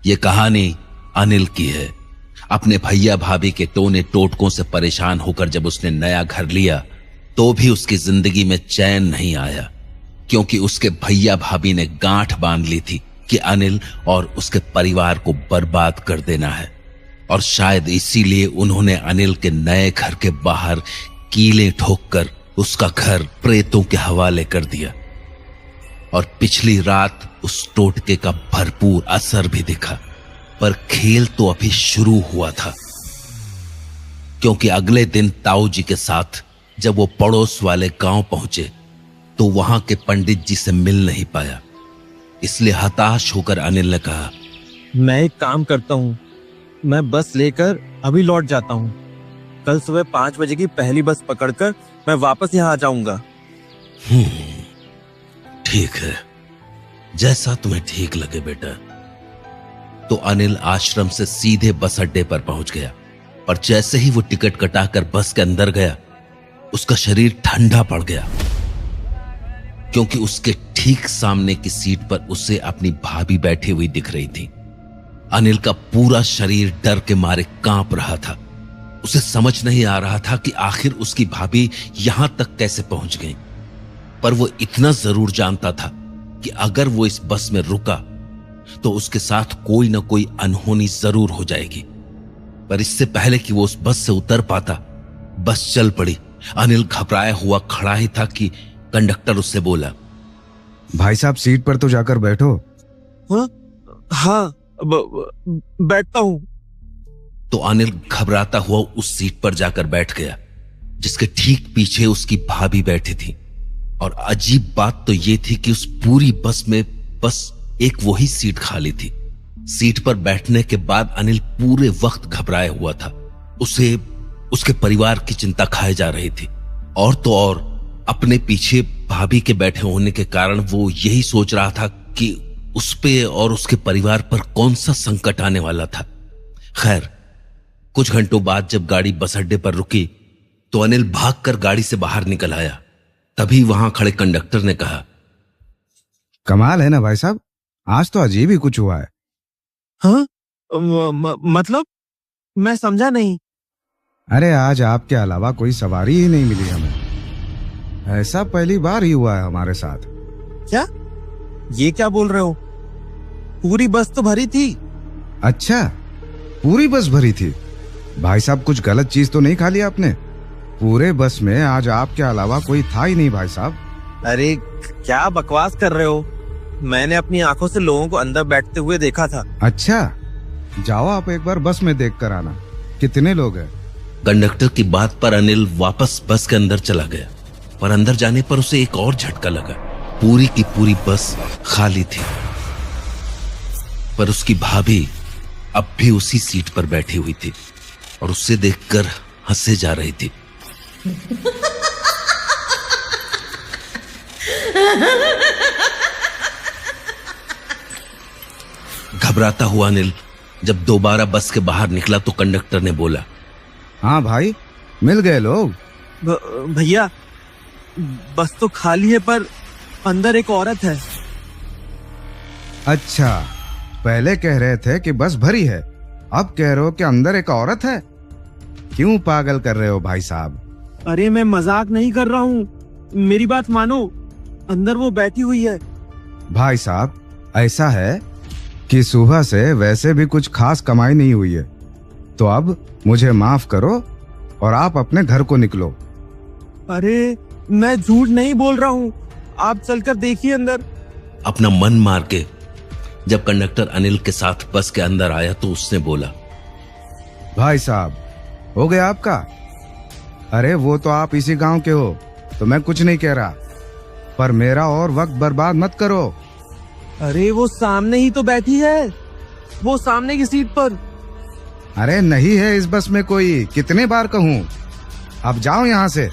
ये कहानी अनिल की है। अपने भैया भाभी के टोने टोटकों से परेशान होकर जब उसने नया घर लिया तो भी उसकी जिंदगी में चैन नहीं आया, क्योंकि उसके भैया भाभी ने गांठ बांध ली थी कि अनिल और उसके परिवार को बर्बाद कर देना है। और शायद इसीलिए उन्होंने अनिल के नए घर के बाहर कीलें ठोककर उसका घर प्रेतों के हवाले कर दिया। और पिछली रात उस टोटके का भरपूर असर भी दिखा, पर खेल तो अभी शुरू हुआ था। क्योंकि अगले दिन ताऊ जी के साथ जब वो पड़ोस वाले गांव पहुंचे तो वहां के पंडित जी से मिल नहीं पाया। इसलिए हताश होकर अनिल ने कहा, मैं एक काम करता हूँ, मैं बस लेकर अभी लौट जाता हूँ। कल सुबह 5 बजे की पहली बस पकड़कर मैं वापस यहाँ आ जाऊंगा। ठीक है, जैसा तुम्हें ठीक लगे बेटा। तो अनिल आश्रम से सीधे बस अड्डे पर पहुंच गया, और जैसे ही वो टिकट कटाकर बस के अंदर गया उसका शरीर ठंडा पड़ गया, क्योंकि उसके ठीक सामने की सीट पर उसे अपनी भाभी बैठी हुई दिख रही थी। अनिल का पूरा शरीर डर के मारे कांप रहा था। उसे समझ नहीं आ रहा था कि आखिर उसकी भाभी यहां तक कैसे पहुंच गई। पर वो इतना जरूर जानता था कि अगर वो इस बस में रुका तो उसके साथ कोई ना कोई अनहोनी जरूर हो जाएगी। पर इससे पहले कि वो उस बस से उतर पाता, बस चल पड़ी। अनिल घबराया हुआ खड़ा ही था कि कंडक्टर उससे बोला, भाई साहब सीट पर तो जाकर बैठो। हाँ, बैठता हूँ। तो अनिल घबराता हुआ उस सीट पर जाकर बैठ गया जिसके ठीक पीछे उसकी भाभी बैठी थी। और अजीब बात तो यह थी कि उस पूरी बस में बस एक वही सीट खाली थी। सीट पर बैठने के बाद अनिल पूरे वक्त घबराया हुआ था। उसे उसके परिवार की चिंता खाए जा रही थी, और तो और अपने पीछे भाभी के बैठे होने के कारण वो यही सोच रहा था कि उस पे और उसके परिवार पर कौन सा संकट आने वाला था। खैर, कुछ घंटों बाद जब गाड़ी बस अड्डे पर रुकी तो अनिल भागकर गाड़ी से बाहर निकल आया। तभी वहां खड़े कंडक्टर ने कहा, कमाल है ना भाई साहब, आज तो अजीब ही कुछ हुआ है। हाँ? मतलब मैं समझा नहीं। अरे आज आपके अलावा कोई सवारी ही नहीं मिली हमें। ऐसा पहली बार ही हुआ है हमारे साथ। क्या? ये क्या बोल रहे हो? पूरी बस तो भरी थी। अच्छा, पूरी बस भरी थी? भाई साहब कुछ गलत चीज तो नहीं खा लिया आपने? पूरे बस में आज आपके अलावा कोई था ही नहीं भाई साहब। अरे क्या बकवास कर रहे हो? मैंने अपनी आंखों से लोगों को अंदर बैठते हुए देखा था। अच्छा, जाओ आप एक बार बस में देख कर आना, कितने लोग हैं। कंडक्टर की बात पर अनिल वापस बस के अंदर चला गया, पर अंदर जाने पर उसे एक और झटका लगा। पूरी की पूरी बस खाली थी, पर उसकी भाभी अब भी उसी सीट पर बैठी हुई थी और उसे देखकर हंसे जा रही थी। घबराता हुआ अनिल जब दोबारा बस के बाहर निकला तो कंडक्टर ने बोला, हाँ भाई, मिल गए लोग। भैया, बस तो खाली है पर अंदर एक औरत है। अच्छा, पहले कह रहे थे कि बस भरी है, अब कह रहे हो कि अंदर एक औरत है। क्यों पागल कर रहे हो भाई साहब? अरे मैं मजाक नहीं कर रहा हूँ, मेरी बात मानो, अंदर वो बैठी हुई है। भाई साहब, ऐसा है कि सुबह से वैसे भी कुछ खास कमाई नहीं हुई है, तो अब मुझे माफ करो और आप अपने घर को निकलो। अरे मैं झूठ नहीं बोल रहा हूँ, आप चलकर देखिए अंदर। अपना मन मार के जब कंडक्टर अनिल के साथ बस के अंदर आया तो उसने बोला, भाई साहब, हो गया आपका? अरे वो तो आप इसी गांव के हो, तो मैं कुछ नहीं कह रहा, पर मेरा और वक्त बर्बाद मत करो। अरे वो सामने ही तो बैठी है, वो सामने की सीट पर। अरे नहीं है इस बस में कोई, कितने बार कहूं, अब जाओ यहां से।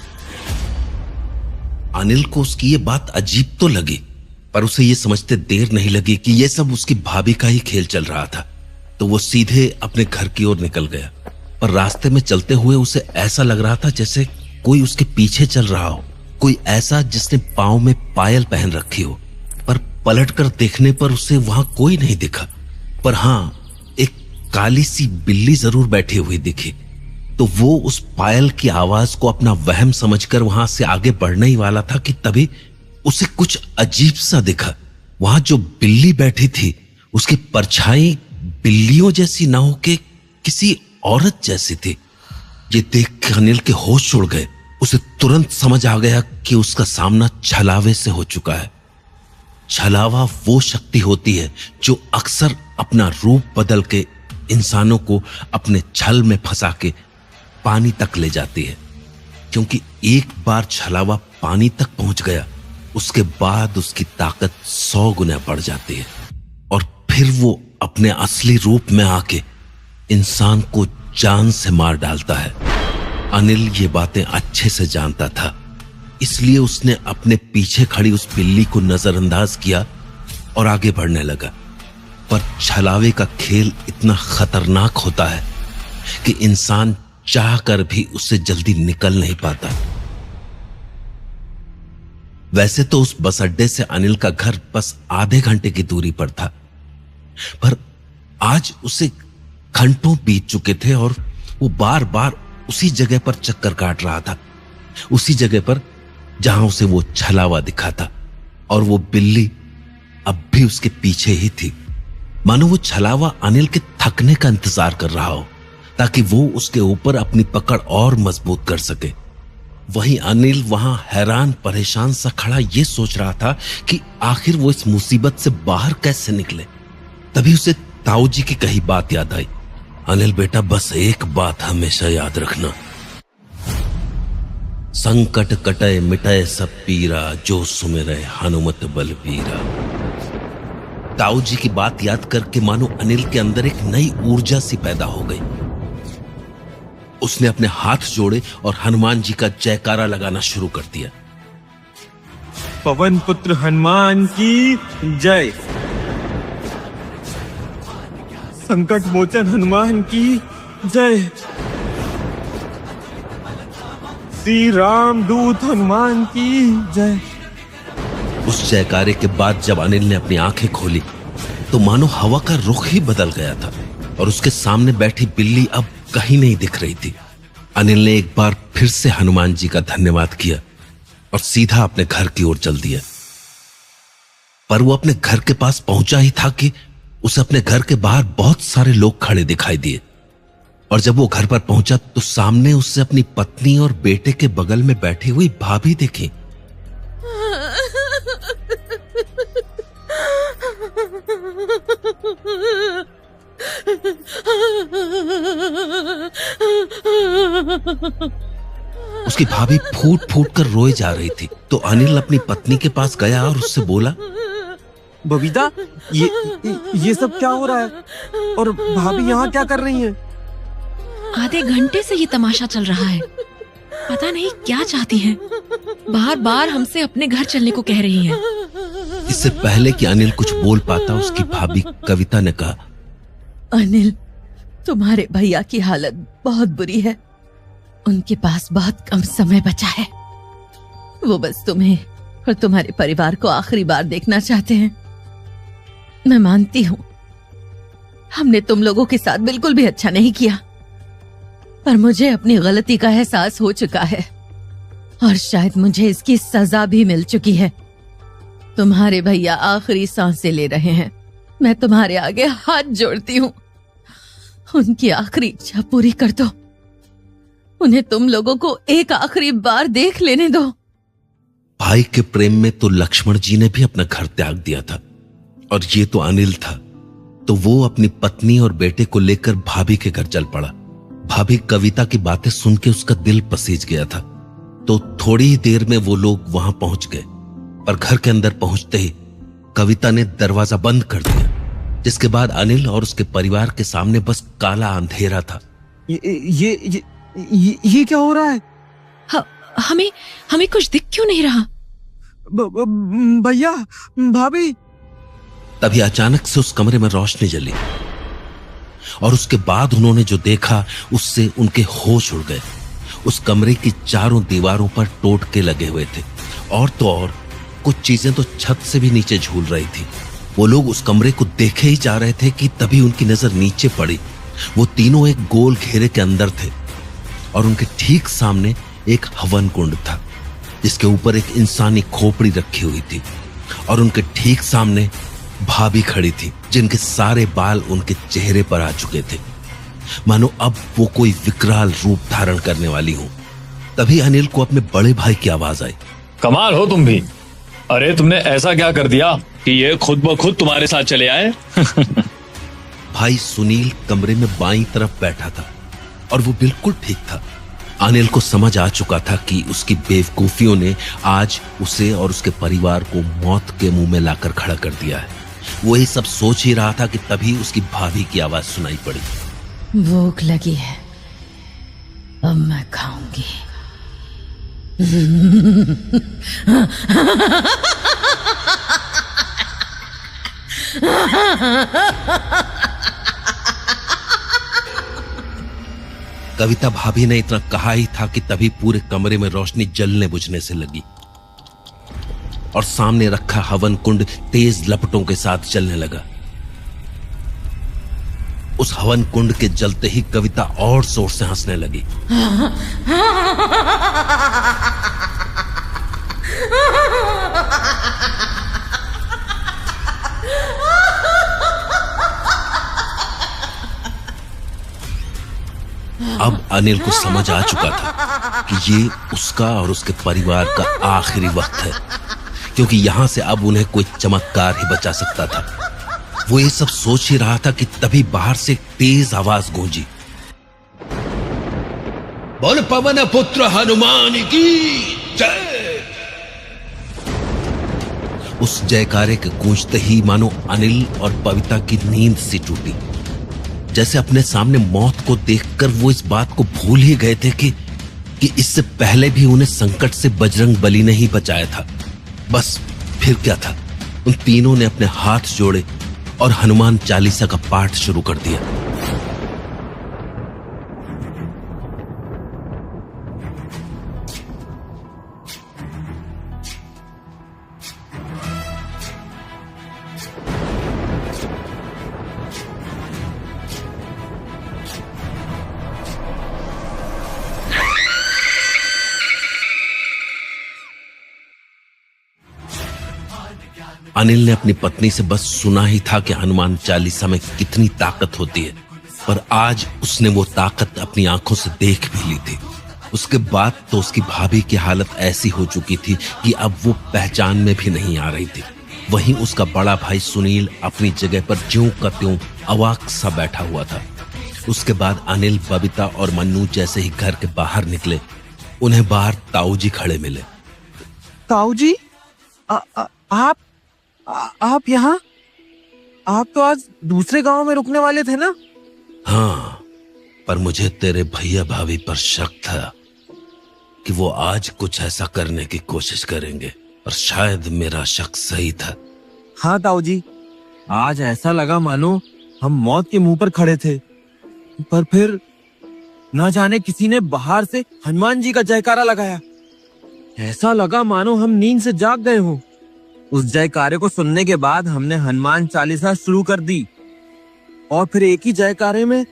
अनिल को उसकी ये बात अजीब तो लगी, पर उसे ये समझते देर नहीं लगी कि ये सब उसकी भाभी का ही खेल चल रहा था। तो वो सीधे अपने घर की ओर निकल गया, पर रास्ते में चलते हुए उसे ऐसा लग रहा था जैसे कोई उसके पीछे चल रहा हो, कोई ऐसा जिसने पांव में पायल पहन रखी हो। पर पलटकर देखने पर उसे वहां कोई नहीं दिखा, पर हाँ, काली सी बिल्ली जरूर बैठी हुई दिखी। तो वो उस पायल की आवाज को अपना वहम समझकर वहां से आगे बढ़ने ही वाला था कि तभी उसे कुछ अजीब सा दिखा। वहां जो बिल्ली बैठी थी उसकी परछाई बिल्लियों जैसी ना होके किसी औरत जैसी थी। ये देख के अनिल के होश उड़ गए। उसे तुरंत समझ आ गया कि उसका सामना छलावे से हो चुका है। छलावा वो शक्ति होती है जो अक्सर अपना रूप बदल के इंसानों को अपने छल में फंसा के पानी तक ले जाती है, क्योंकि एक बार छलावा पानी तक पहुंच गया उसके बाद उसकी ताकत 100 गुना बढ़ जाती है और फिर वो अपने असली रूप में आके इंसान को जान से मार डालता है। अनिल ये बातें अच्छे से जानता था, इसलिए उसने अपने पीछे खड़ी उस बिल्ली को नजरअंदाज किया और आगे बढ़ने लगा। पर छलावे का खेल इतना खतरनाक होता है कि इंसान चाह कर भी उससे जल्दी निकल नहीं पाता। वैसे तो उस बस अड्डे से अनिल का घर बस आधे घंटे की दूरी पर था, पर आज उसे घंटों बीत चुके थे और वो बार बार उसी जगह पर चक्कर काट रहा था, उसी जगह पर जहां उसे वो छलावा दिखा था। और वो बिल्ली अब भी उसके पीछे ही थी, मानो वो छलावा अनिल के थकने का इंतजार कर रहा हो ताकि वो उसके ऊपर अपनी पकड़ और मजबूत कर सके। वहीं अनिल वहां हैरान परेशान सा खड़ा ये सोच रहा था कि आखिर वो इस मुसीबत से बाहर कैसे निकले। तभी उसे ताऊ जी की कही बात याद आई। अनिल बेटा, बस एक बात हमेशा याद रखना, संकट कटय मिटय सब पीरा, जो सुमिरै हनुमत बलबीरा। ताऊ जी की बात याद करके मानो अनिल के अंदर एक नई ऊर्जा सी पैदा हो गई। उसने अपने हाथ जोड़े और हनुमान जी का जयकारा लगाना शुरू कर दिया। पवन पुत्र हनुमान की जय, संकट मोचन हनुमान की जय, श्री राम दूत हनुमान की जय। उस जयकारे के बाद जब अनिल ने अपनी आंखें खोली तो मानो हवा का रुख ही बदल गया था और उसके सामने बैठी बिल्ली अब कहीं नहीं दिख रही थी। अनिल ने एक बार फिर से हनुमान जी का धन्यवाद किया और सीधा अपने घर की ओर चल दिया। पर वो अपने घर के पास पहुंचा ही था कि उसे अपने घर के बाहर बहुत सारे लोग खड़े दिखाई दिए और जब वो घर पर पहुंचा तो सामने उससे अपनी पत्नी और बेटे के बगल में बैठी हुई भाभी दिखी। उसकी भाभी फूट फूट कर रोए जा रही थी तो अनिल अपनी पत्नी के पास गया और उससे बोला, बबीता, ये सब क्या हो रहा है और भाभी यहाँ क्या कर रही हैं? आधे घंटे से ये तमाशा चल रहा है, पता नहीं क्या चाहती हैं। बार बार हमसे अपने घर चलने को कह रही हैं। इससे पहले कि अनिल कुछ बोल पाता उसकी भाभी कविता ने कहा, अनिल, तुम्हारे भैया की हालत बहुत बुरी है, उनके पास बहुत कम समय बचा है। वो बस तुम्हें और तुम्हारे परिवार को आखिरी बार देखना चाहते हैं। मैं मानती हूँ हमने तुम लोगों के साथ बिल्कुल भी अच्छा नहीं किया, पर मुझे अपनी गलती का एहसास हो चुका है और शायद मुझे इसकी सजा भी मिल चुकी है। तुम्हारे भैया आखिरी सांसें ले रहे हैं, मैं तुम्हारे आगे हाथ जोड़ती हूँ, उनकी आखिरी इच्छा पूरी कर दो, उन्हें तुम लोगों को एक आखिरी बार देख लेने दो। भाई के प्रेम में तो लक्ष्मण जी ने भी अपना घर त्याग दिया था और ये तो अनिल था, तो वो अपनी पत्नी और बेटे को लेकर भाभी के घर चल पड़ा। भाभी कविता की बातें सुन के उसका दिल पसीज गया था, तो थोड़ी ही देर में वो लोग वहां पहुंच गए। पर घर के अंदर पहुंचते ही कविता ने दरवाजा बंद कर दिया, जिसके बाद अनिल और उसके परिवार के सामने बस काला अंधेरा था। ये क्या हो रहा है? हमें कुछ दिख क्यों नहीं रहा? भैया, भाभी। तभी अचानक से उस कमरे में रोशनी जली और उसके बाद उन्होंने जो देखा उससे उनके होश उड़ गए। उस कमरे की चारों दीवारों पर टोटके लगे हुए थे और तो और कुछ चीजें तो छत से भी नीचे झूल रही थी। वो लोग उस कमरे को देखे ही जा रहे थे कि तभी उनकी नजर नीचे पड़ी वो तीनों एक गोल घेरे के अंदर थे और उनके ठीक सामने एक हवन कुंड था जिसके ऊपर एक इंसानी खोपड़ी रखी हुई थी और उनके ठीक सामने भाभी खड़ी थी जिनके सारे बाल उनके चेहरे पर आ चुके थे, मानो अब वो कोई विकराल रूप धारण करने वाली हो। तभी अनिल को अपने बड़े भाई की आवाज आई। कमाल हो तुम भी। अरे तुमने ऐसा क्या कर दिया कि ये खुद ब खुद तुम्हारे साथ चले आए? भाई सुनील कमरे में बाईं तरफ बैठा था और वो बिल्कुल ठीक था। अनिल को समझ आ चुका था कि उसकी बेवकूफियों ने आज उसे और उसके परिवार को मौत के मुंह में लाकर खड़ा कर दिया है। वो ये सब सोच ही रहा था कि तभी उसकी भाभी की आवाज सुनाई पड़ी। भूख लगी है, अब मैं खाऊंगी। कविता भाभी ने इतना कहा ही था कि तभी पूरे कमरे में रोशनी जलने बुझने से लगी और सामने रखा हवन कुंड तेज लपटों के साथ जलने लगा। उस हवन कुंड के जलते ही कविता और जोर से हंसने लगी। अब अनिल को समझ आ चुका था कि ये उसका और उसके परिवार का आखिरी वक्त है, क्योंकि यहां से अब उन्हें कोई चमत्कार ही बचा सकता था। वो ये सब सोच ही रहा था कि तभी बाहर से एक तेज आवाज गूंजी। बोल पवन पुत्र हनुमान की जय। उस जयकारे के गूंजते ही मानो अनिल और पविता की नींद सी टूटी। जैसे अपने सामने मौत को देखकर वो इस बात को भूल ही गए थे कि इससे पहले भी उन्हें संकट से बजरंग बली ने ही बचाया था। बस फिर क्या था, उन तीनों ने अपने हाथ जोड़े और हनुमान चालीसा का पाठ शुरू कर दिया। अनिल ने अपनी पत्नी से बस सुना ही था कि हनुमान चालीसा में कितनी ताकत होती है, पर आज उसने वो ताकत अपनी आंखों से देख भी ली थी। उसके बाद तो उसकी भाभी की हालत ऐसी हो चुकी थी कि अब वो पहचान में भी नहीं आ रही थी। वहीं उसका बड़ा भाई सुनील अपनी जगह पर ज्यों का त्यों अवाक सा बैठा हुआ था। उसके बाद अनिल, बबीता और मन्नू जैसे ही घर के बाहर निकले, उन्हें बाहर ताऊ जी खड़े मिले। ताऊ जी, आप यहाँ? आप तो आज दूसरे गांव में रुकने वाले थे ना? हाँ, पर मुझे तेरे भैया भाभी पर शक था कि वो आज कुछ ऐसा करने की कोशिश करेंगे, और शायद मेरा शक सही था। हाँ ताऊ जी, आज ऐसा लगा मानो हम मौत के मुंह पर खड़े थे, पर फिर ना जाने किसी ने बाहर से हनुमान जी का जयकारा लगाया। ऐसा लगा मानो हम नींद से जाग गए हों। उस जयकारे को सुनने के बाद हमने हनुमान चालीसा शुरू कर दी और फिर एक ही जयकारे में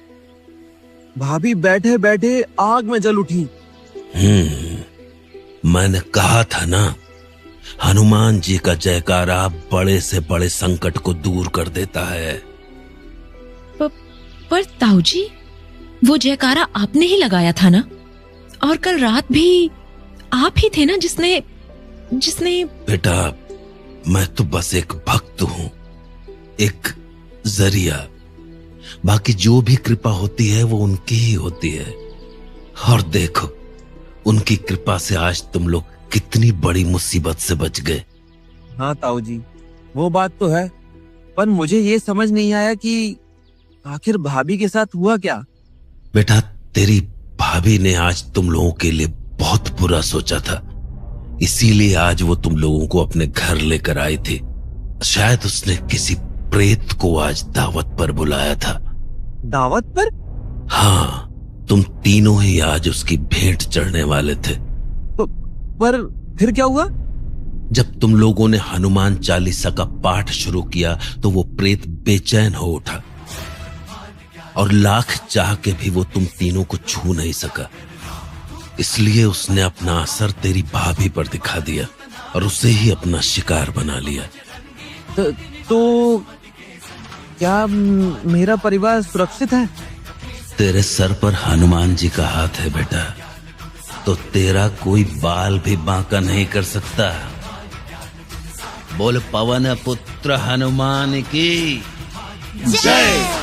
भाभी बैठे बैठे आग में जल उठी। मैंने कहा था ना, हनुमान जी का जयकारा बड़े से बड़े संकट को दूर कर देता है। पर ताऊ जी, वो जयकारा आपने ही लगाया था ना? और कल रात भी आप ही थे ना जिसने बेटा, मैं तो बस एक भक्त हूं, एक जरिया। बाकी जो भी कृपा होती है वो उनकी ही होती है। और देखो, उनकी कृपा से आज तुम लोग कितनी बड़ी मुसीबत से बच गए। हाँ ताऊ जी, वो बात तो है, पर मुझे ये समझ नहीं आया कि आखिर भाभी के साथ हुआ क्या। बेटा, तेरी भाभी ने आज तुम लोगों के लिए बहुत बुरा सोचा था, इसीलिए आज वो तुम लोगों को अपने घर लेकर आई थी। शायद उसने किसी प्रेत को आज दावत पर बुलाया था। दावत पर? हाँ, तुम तीनों ही आज उसकी भेंट चढ़ने वाले थे। तो पर फिर क्या हुआ? जब तुम लोगों ने हनुमान चालीसा का पाठ शुरू किया तो वो प्रेत बेचैन हो उठा और लाख चाह के भी वो तुम तीनों को छू नहीं सका। इसलिए उसने अपना असर तेरी भाभी पर दिखा दिया और उसे ही अपना शिकार बना लिया। तो क्या मेरा परिवार सुरक्षित है? तेरे सर पर हनुमान जी का हाथ है बेटा, तो तेरा कोई बाल भी बांका नहीं कर सकता। बोल पवन पुत्र हनुमान की जय।